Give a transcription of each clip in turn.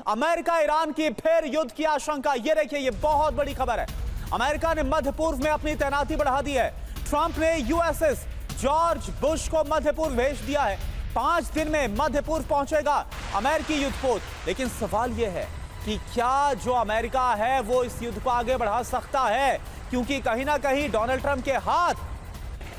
America Iran की फिर युद्ध की आशंका। ये देखिए, ये बहुत बड़ी खबर है। अमेरिका ने मध्य पूर्व में अपनी तैनाती बढ़ा दी है। ट्रंप ने यूएसएस जॉर्ज बुश को मध्य पूर्व भेज दिया है। 5 दिन में मध्य पूर्व पहुंचेगा अमेरिकी युद्धपोत। लेकिन सवाल यह है कि क्या जो अमेरिका है वो इस युद्ध को आगे बढ़ा सकता है, क्योंकि कहीं ना कहीं डोनाल्ड ट्रंप के हाथ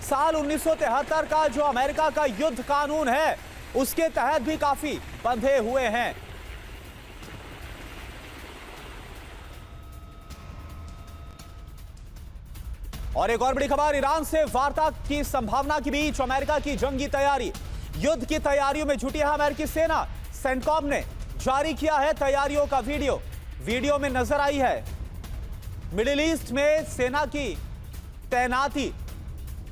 साल 1973 का जो अमेरिका का युद्ध कानून है उसके तहत भी काफी बंधे हुए हैं। और एक और बड़ी खबर, ईरान से वार्ता की संभावना के बीच अमेरिका की जंगी तैयारी, युद्ध की तैयारियों में जुटी है अमेरिकी सेना। सेंटकॉम ने जारी किया है तैयारियों का वीडियो में नजर आई है मिडिल ईस्ट में सेना की तैनाती।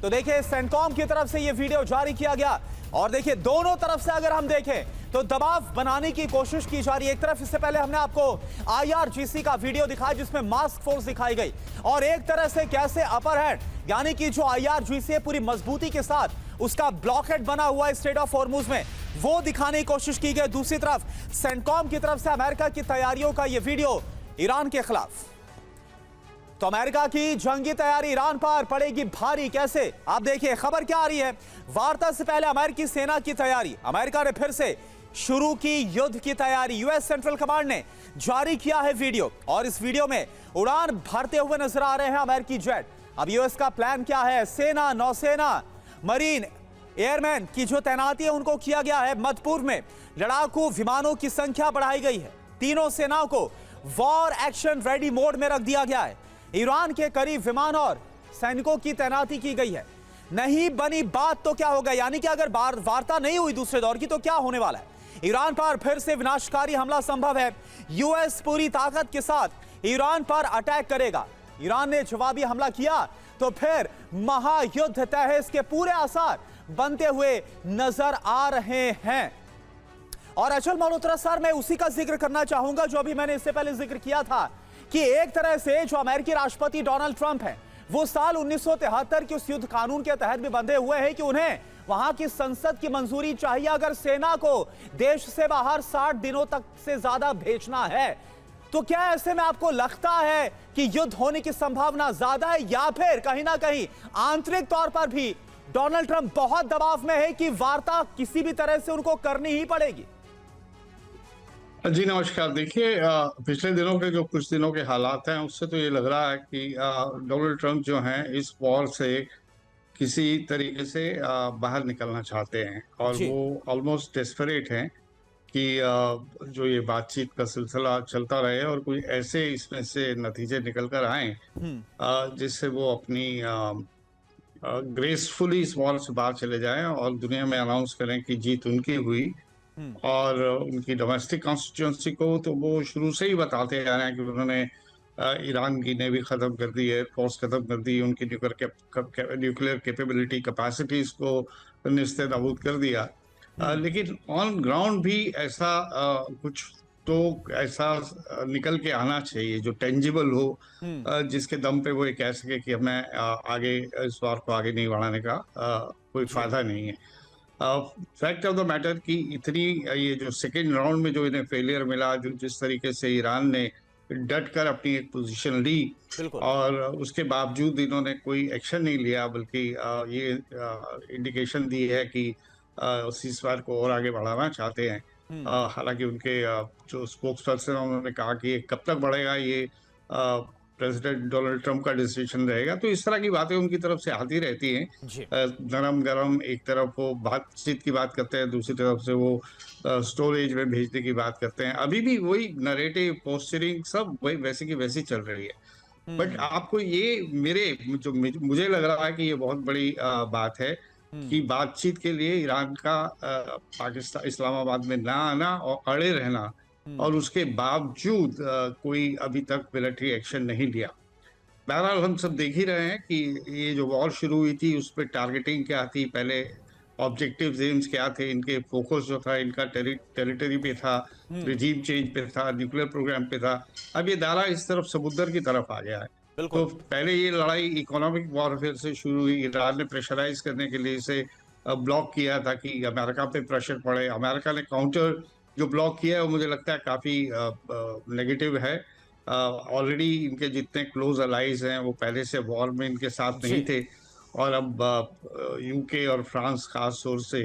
तो देखिए, सेंटकॉम की तरफ से यह वीडियो जारी किया गया और देखिए दोनों तरफ से अगर हम देखें तो दबाव बनाने की कोशिश की जा रही है। एक तरफ इससे पहले हमने आपको IRGC का वीडियो दिखाया जिसमें मास्क फोर्स दिखाई गई, और एक तरह से कैसे अपर हैंड यानी कि जो IRGC है पूरी मजबूती के साथ उसका ब्लॉकहेड बना हुआ है स्ट्रेट ऑफ हॉर्मुज में, वो दिखाने की कोशिश की गई। दूसरी तरफ सेंटकॉम की तरफ से अमेरिका की तैयारियों का यह वीडियो ईरान के खिलाफ। तो अमेरिका की जंगी तैयारी ईरान पर पड़ेगी भारी। कैसे, आप देखिए खबर क्या आ रही है। वार्ता से पहले अमेरिकी सेना की तैयारी, अमेरिका ने फिर से शुरू की युद्ध की तैयारी। यूएस सेंट्रल कमांड ने जारी किया है वीडियो, और इस वीडियो में उड़ान भरते हुए नजर आ रहे हैं अमेरिकी जेट। अब यूएस का प्लान क्या है, सेना, नौसेना, मरीन, एयरमैन की जो तैनाती है उनको किया गया है। मध्य पूर्व में लड़ाकू विमानों की संख्या बढ़ाई गई है। तीनों सेनाओं को वॉर एक्शन रेडी मोड में रख दिया गया है। ईरान के करीब विमान और सैनिकों की तैनाती की गई है। नहीं बनी बात तो क्या होगा, यानी कि अगर वार्ता नहीं हुई दूसरे दौर की तो क्या होने वाला है। ईरान पर फिर से विनाशकारी हमला संभव है। यूएस पूरी ताकत के साथ ईरान पर अटैक करेगा। ईरान ने जवाबी हमला किया तो फिर महायुद्ध तय है, इसके पूरे आसार बनते हुए नजर आ रहे हैं। और अचल मल्होत्रा सर, मैं उसी का जिक्र करना चाहूंगा जो अभी मैंने इससे पहले जिक्र किया था कि एक तरह से जो अमेरिकी राष्ट्रपति डोनाल्ड ट्रंप हैं वो साल 1973 के उस युद्ध कानून के तहत भी बंधे हुए हैं कि उन्हें वहां की संसद की मंजूरी चाहिए अगर सेना को देश से बाहर 60 दिनों तक से ज्यादा भेजना है। तो क्या ऐसे में आपको लगता है कि युद्ध होने की संभावना ज्यादा है, या फिर कहीं ना कहीं आंतरिक तौर पर भी डोनाल्ड ट्रंप बहुत दबाव में है कि वार्ता किसी भी तरह से उनको करनी ही पड़ेगी? जी नमस्कार। देखिए, पिछले दिनों के जो कुछ दिनों के हालात हैं उससे तो ये लग रहा है कि डोनाल्ड ट्रंप जो हैं इस वॉर से किसी तरीके से बाहर निकलना चाहते हैं, और वो ऑलमोस्ट डेस्परेट हैं कि जो ये बातचीत का सिलसिला चलता रहे और कोई ऐसे इसमें से नतीजे निकल कर आए जिससे वो अपनी ग्रेसफुली इस वॉर से बाहर चले जाएं और दुनिया में अनाउंस करें कि जीत उनकी हुई। और उनकी डोमेस्टिक कॉन्स्टिट्यूंसी को तो वो शुरू से ही बताते आ रहे हैं कि उन्होंने ईरान की नेवी खत्म कर दी, एयरफोर्स खत्म कर दी, उनकी न्यूक्लियर कैपेबिलिटी कैपेसिटीज को निस्ते नाबूद कर दिया। लेकिन ऑन ग्राउंड भी ऐसा कुछ तो ऐसा निकल के आना चाहिए जो टेंजिबल हो, जिसके दम पे वो ये कह सके कि हमें आगे इस वार को आगे नहीं बढ़ाने का कोई फायदा नहीं है। फैक्ट ऑफ द मैटर कि इतनी ये जो सेकेंड राउंड में जो इन्हें फेलियर मिला, जो जिस तरीके से ईरान ने डट कर अपनी एक पोजीशन ली और उसके बावजूद इन्होंने कोई एक्शन नहीं लिया, बल्कि ये इंडिकेशन दी है कि सीज़फायर को और आगे बढ़ाना चाहते हैं। हालांकि उनके जो स्पोक्स पर्सन उन्होंने कहा कि कब तक बढ़ेगा ये प्रेसिडेंट डोनाल्ड ट्रंप का डिसीजन रहेगा। तो इस तरह की बातें उनकी तरफ से आती रहती हैं, नरम गरम। एक तरफ वो बातचीत की बात करते हैं, दूसरी तरफ से वो स्टोरेज में भेजने की बात करते हैं। अभी भी वही नरेटिव, पोस्चरिंग सब वही वैसे की वैसी चल रही है। बट आपको ये मुझे लग रहा है कि ये बहुत बड़ी बात है कि बातचीत के लिए ईरान का पाकिस्तान इस्लामाबाद में ना आना और अड़े रहना, और उसके बावजूद कोई अभी तक मिलिट्री एक्शन नहीं लिया। बहरहाल हम सब देख ही रहे हैं कि ये जो वॉर शुरू हुई थी उस पर टारगेटिंग क्या थी, पहले ऑब्जेक्टिव एम्स क्या थे, इनके फोकस जो था इनका टेरिटरी पे था, रिजीम चेंज पे था, न्यूक्लियर प्रोग्राम पे था। अब ये दायरा इस तरफ समुद्र की तरफ आ गया है। तो पहले ये लड़ाई इकोनॉमिक वॉरफेयर से शुरू हुई। ईरान ने प्रेशराइज करने के लिए इसे ब्लॉक किया ताकि अमेरिका पे प्रेशर पड़े। अमेरिका ने काउंटर जो ब्लॉक किया है वो मुझे लगता है काफी नेगेटिव है। ऑलरेडी इनके जितने क्लोज अलाइज हैं वो पहले से वॉर में इनके साथ नहीं जी। थे, और अब यूके और फ्रांस खास तौर से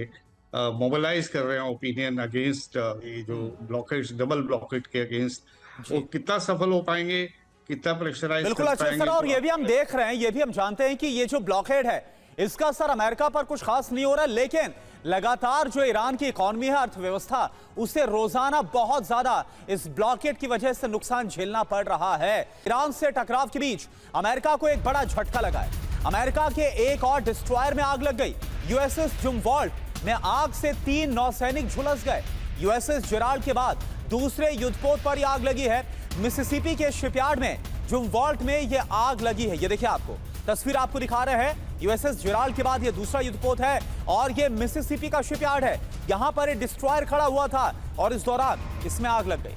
मोबिलाइज कर रहे हैं ओपिनियन अगेंस्ट ये जो ब्लॉकेट, डबल ब्लॉकेट के अगेंस्ट। वो जी कितना सफल हो पाएंगे, कितना प्रेशराइज बिल्कुल कर अच्छे सर, पाएंगे, और तो ये भी हम देख रहे हैं, ये भी हम जानते हैं कि ये जो ब्लॉकेड है इसका असर अमेरिका पर कुछ खास नहीं हो रहा, लेकिन लगातार जो ईरान की इकॉनमी है, अर्थव्यवस्था, उसे रोजाना बहुत ज्यादा इस ब्लॉकेड की वजह से नुकसान झेलना पड़ रहा है। ईरान से टकराव के बीच अमेरिका को एक बड़ा झटका लगा है। अमेरिका के एक और डिस्ट्रॉयर में आग लग गई। यूएसएस जुमवॉल्ट में आग से 3 नौसैनिक झुलस गए। यूएसएस जेराल्ड के बाद दूसरे युद्धपोत पर यह आग लगी है। मिसिसिपी के शिपयार्ड में जुमवॉल्ट में यह आग लगी है। ये देखिए, आपको तस्वीर आपको दिखा रहे हैं। यूएसएस जेराल्ड के बाद यह दूसरा युद्धपोत है और यह मिसिसिपी का शिपयार्ड है। यहां पर एक डिस्ट्रॉयर खड़ा हुआ था और इस दौरान इसमें आग लग गई।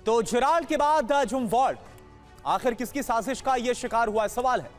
तो जेराल्ड के बाद जुमवॉल्ट, आखिर किसकी साजिश का यह शिकार हुआ है? सवाल है,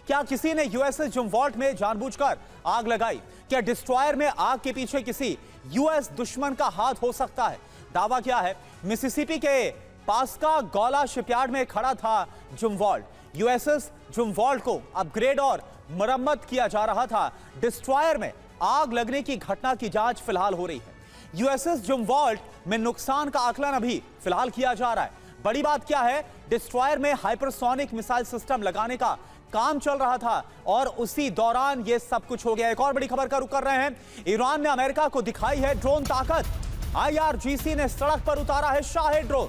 क्या किसी ने यूएसएस जुमवॉल्ट में जानबूझकर आग लगाई? क्या डिस्ट्रॉयर में आग के पीछे किसी यूएस दुश्मन का हाथ हो सकता है? दावा क्या है? मिसिसिपी के पास्का गौला शिपयार्ड में खड़ा था जुमवॉल्ट। यूएसएस जुमवॉल्ट को अपग्रेड और मरम्मत किया जा रहा था। डिस्ट्रॉयर में आग लगने की घटना की जांच फिलहाल हो रही है। यूएसएस जुमवॉल्ट में नुकसान का आकलन अभी फिलहाल किया जा रहा है। बड़ी बात क्या है, डिस्ट्रॉयर में हाइपरसोनिक मिसाइल सिस्टम लगाने का काम चल रहा था और उसी दौरान यह सब कुछ हो गया। एक और बड़ी खबर का रुख कर रहे हैं। ईरान ने अमेरिका को दिखाई है ड्रोन ताकत। आईआरजीसी ने सड़क पर उतारा है शाही ड्रोन।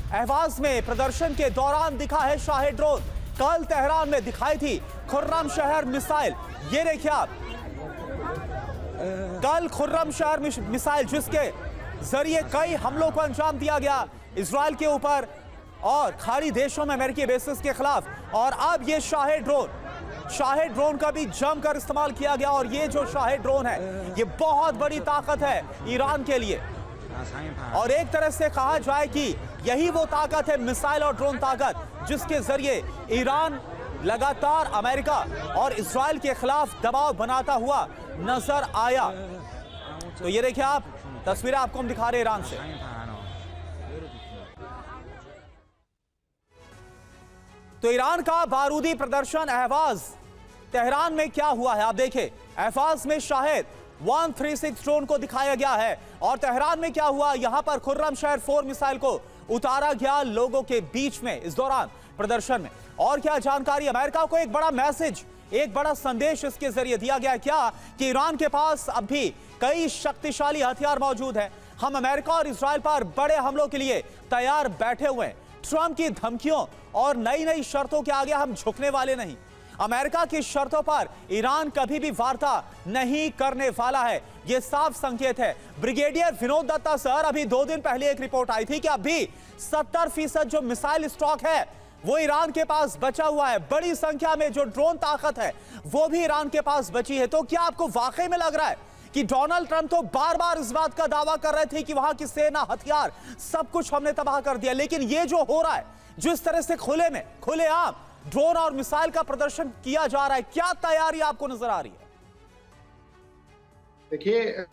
अहवाज में प्रदर्शन के दौरान दिखा है शाही ड्रोन। कल तेहरान में दिखाई थी खुर्रम शहर मिसाइल। ये देखिए आप, कल खुर्रम शहर मिसाइल जिसके जरिए कई हमलों को अंजाम दिया गया इजराइल के ऊपर और खाड़ी देशों में अमेरिकी बेसिस के खिलाफ, और अब ये शाही ड्रोन का भी जमकर इस्तेमाल किया गया। और ये जो शाही ड्रोन है ये बहुत बड़ी ताकत है ईरान के लिए, और एक तरह से कहा जाए कि यही वो ताकत है, मिसाइल और ड्रोन ताकत, जिसके जरिए ईरान लगातार अमेरिका और इजराइल के खिलाफ दबाव बनाता हुआ नजर आया। तो ये देखिए आप, तस्वीरें आपको हम दिखा रहे हैं ईरान से। तो ईरान का बारूदी प्रदर्शन अहवाज तेहरान में क्या हुआ है आप देखिए। अहवाज में शाहिद 136 ड्रोन को दिखाया गया है और तेहरान में क्या हुआ, यहां पर खुर्रम शहर 4 मिसाइल को उतारा गया लोगों के बीच में इस दौरान प्रदर्शन में। और क्या जानकारी, अमेरिका को एक बड़ा मैसेज, एक बड़ा संदेश इसके जरिए दिया गया क्या कि ईरान के पास अब भी कई शक्तिशाली हथियार मौजूद हैं। हम अमेरिका और इजराइल पर बड़े हमलों के लिए तैयार बैठे हुए हैं। ट्रंप की धमकियों और नई नई शर्तों के आगे हम झुकने वाले नहीं। अमेरिका की शर्तों पर ईरान कभी भी वार्ता नहीं करने वाला है, यह साफ संकेत है। ब्रिगेडियर विनोद दत्ता सर, अभी 2 दिन पहले एक रिपोर्ट आई थी कि अभी 70% जो मिसाइल स्टॉक है वो ईरान के पास बचा हुआ है। बड़ी संख्या में जो ड्रोन ताकत है वो भी ईरान के पास बची है। तो क्या आपको वाकई में लग रहा है कि डोनाल्ड ट्रंप तो बार बार इस बात का दावा कर रहे थे कि वहां की सेना, हथियार, सब कुछ हमने तबाह कर दिया, लेकिन ये जो हो रहा है, जिस तरह से खुलेआम ड्रोन और मिसाइल का प्रदर्शन किया जा रहा है, क्या तैयारी आपको नजर आ रही है? देखिए,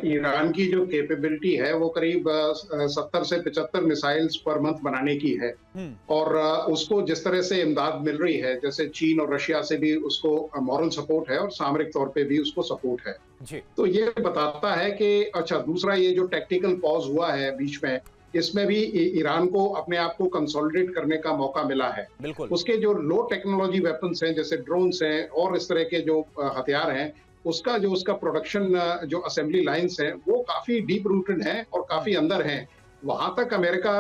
ईरान की जो कैपेबिलिटी है वो करीब 70 से 75 मिसाइल्स पर मंथ बनाने की है, और उसको जिस तरह से इमदाद मिल रही है, जैसे चीन और रशिया से भी उसको मॉरल सपोर्ट है और सामरिक तौर पे भी उसको सपोर्ट है जी। तो ये बताता है कि अच्छा, दूसरा ये जो टैक्टिकल पॉज हुआ है बीच में, इसमें भी ईरान को अपने आप को कंसोलिडेट करने का मौका मिला है। बिल्कुल। उसके जो लो टेक्नोलॉजी वेपन्स हैं, जैसे ड्रोन्स हैं और इस तरह के जो हथियार हैं, उसका प्रोडक्शन जो असेंबली लाइंस हैं वो काफी डीप रूटेड हैं और काफी अंदर हैं। वहां तक अमेरिका,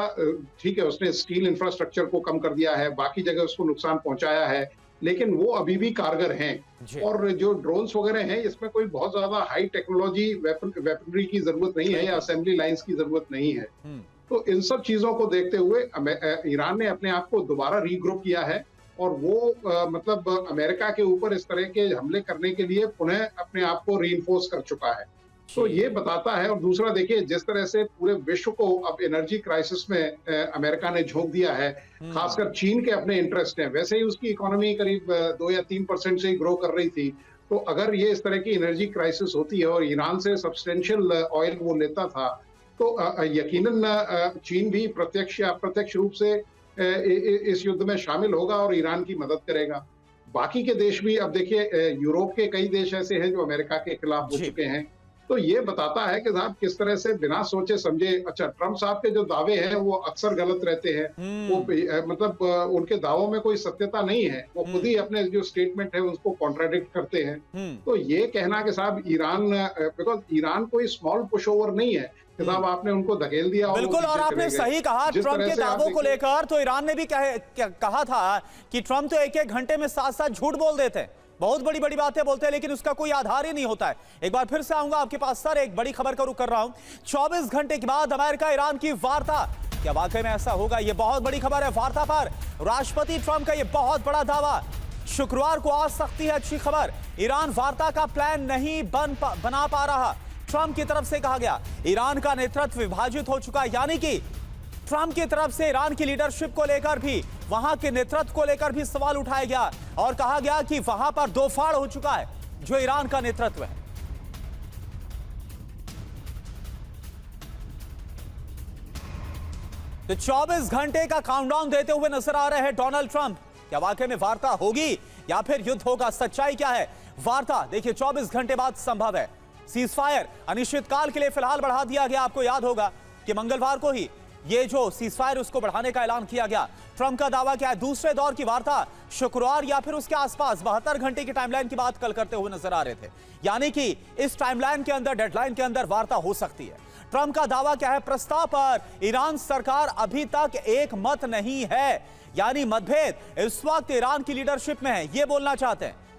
ठीक है, उसने स्टील इंफ्रास्ट्रक्चर को कम कर दिया है, बाकी जगह उसको नुकसान पहुंचाया है, लेकिन वो अभी भी कारगर हैं। और जो ड्रोन्स वगैरह हैं, इसमें कोई बहुत ज्यादा हाई टेक्नोलॉजी वेपनरी की जरूरत नहीं है या असेंबली लाइंस की जरूरत नहीं है। तो इन सब चीजों को देखते हुए ईरान ने अपने आप को दोबारा रीग्रुप किया है और वो मतलब अमेरिका के ऊपर इस तरह के हमले करने के लिए पुनः अपने आप को रीइंफोर्स कर चुका है। तो ये बताता है। और दूसरा देखिए, जिस तरह से पूरे विश्व को अब एनर्जी क्राइसिस में अमेरिका ने झोंक दिया है, खासकर चीन के अपने इंटरेस्ट हैं। वैसे ही उसकी इकोनॉमी करीब 2 या 3% से ही ग्रो कर रही थी, तो अगर ये इस तरह की एनर्जी क्राइसिस होती है और ईरान से सब्सटेंशियल ऑयल वो लेता था, तो यकीनन चीन भी प्रत्यक्ष या अप्रत्यक्ष रूप से इस युद्ध में शामिल होगा और ईरान की मदद करेगा। बाकी के देश भी, अब देखिए यूरोप के कई देश ऐसे हैं जो अमेरिका के खिलाफ हो चुके हैं। तो ये बताता है कि साहब किस तरह से बिना सोचे समझे, अच्छा ट्रम्प साहब के जो दावे हैं वो अक्सर गलत रहते हैं, वो मतलब उनके दावों में कोई सत्यता नहीं है, वो खुद ही अपने जो स्टेटमेंट है उसको कॉन्ट्राडिक्ट करते हैं। तो ये कहना कि साहब ईरान, बिकॉज ईरान कोई स्मॉल पुश ओवर नहीं है कि साहब आपने उनको धकेल दिया। बिल्कुल, और आपने सही कहा ट्रम्प के दावों को लेकर, तो ईरान ने भी कहा था कि ट्रम्प तो एक घंटे में 7 झूठ बोल देते हैं, बहुत बड़ी बड़ी बातें बोलते हैं, लेकिन उसका कोई आधार ही नहीं होता है। एक बार फिर से आऊंगा आपके पास सर, एक बड़ी खबर का रुख कर रहा हूं। 24 घंटे के बाद अमेरिका ईरान की वार्ता, क्या वाकई में ऐसा होगा? यह बहुत बड़ी खबर है। वार्ता पर राष्ट्रपति ट्रंप का यह बहुत बड़ा दावा, शुक्रवार को आ सकती है अच्छी खबर। ईरान वार्ता का प्लान नहीं बना पा रहा, ट्रंप की तरफ से कहा गया। ईरान का नेतृत्व विभाजित हो चुका, यानी कि ट्रंप की तरफ से ईरान की लीडरशिप को लेकर भी, वहां के नेतृत्व को लेकर भी सवाल उठाया गया और कहा गया कि वहां पर दो फाड़ हो चुका है जो ईरान का नेतृत्व है। तो 24 घंटे का काउंटडाउन देते हुए नजर आ रहे हैं डोनाल्ड ट्रंप। क्या वाकई में वार्ता होगी या फिर युद्ध होगा? सच्चाई क्या है? वार्ता देखिए 24 घंटे बाद संभव है। सीजफायर अनिश्चितकाल के लिए फिलहाल बढ़ा दिया गया। आपको याद होगा कि मंगलवार को ही ये जो सीजफायर उसको बढ़ाने का ऐलान किया गया। ट्रंप का दावा क्या है? दूसरे दौर की वार्ता शुक्रवार या फिर उसके आसपास 72 घंटे की टाइमलाइन की बात कल करते हुए नजर आ रहे थे, यानी कि इस टाइमलाइन के अंदर, डेडलाइन के अंदर वार्ता हो सकती है। ट्रंप का दावा क्या है? प्रस्ताव पर ईरान सरकार अभी तक एक मत नहीं है, यानी मतभेद इस वक्त ईरान की लीडरशिप में है, ये बोलना चाहते हैं।